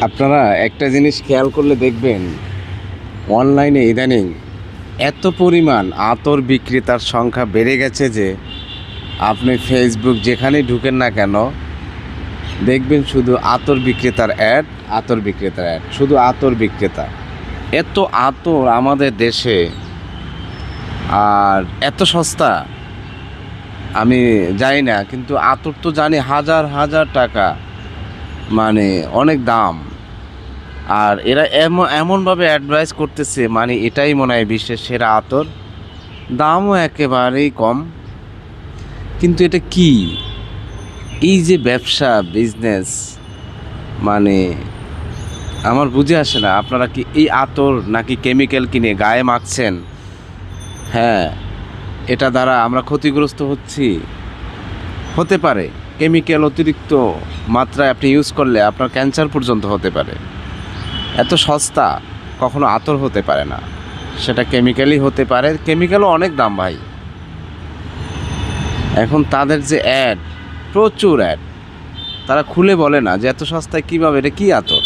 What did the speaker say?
আপনারা একটা জিনিস খেয়াল করলে দেখবেন, অনলাইনে ইদানিং এত পরিমাণ আতর বিক্রেতার সংখ্যা বেড়ে গেছে যে আপনি ফেসবুক যেখানেই ঢুকেন না কেন দেখবেন শুধু আতর বিক্রেতার অ্যাড, আতর বিক্রেতার অ্যাড, শুধু আতর বিক্রেতা। এত আতর আমাদের দেশে আর এত সস্তা আমি জানি না, কিন্তু আতর তো জানি হাজার হাজার টাকা, মানে অনেক দাম। আর এরা এমনভাবে অ্যাডভাইস করতেছে, মানে এটাই মনে হয় বিশ্বের সেরা আতর, দামও একেবারেই কম। কিন্তু এটা কি, এই যে ব্যবসা বিজনেস, মানে আমার বুঝে আসে না। আপনারা কি এই আতর নাকি কেমিক্যাল কিনে গায়ে মাখছেন? হ্যাঁ, এটা দ্বারা আমরা ক্ষতিগ্রস্ত হচ্ছি। হতে পারে কেমিক্যাল অতিরিক্ত মাত্রায় আপনি ইউজ করলে আপনার ক্যান্সার পর্যন্ত হতে পারে। এত সস্তা কখনো আতর হতে পারে না, সেটা কেমিক্যালই হতে পারে। কেমিক্যালও অনেক দাম ভাই। এখন তাদের যে অ্যাড, প্রচুর অ্যাড, তারা খুলে বলে না যে এত সস্তায় কীভাবে, এটা কী আতর।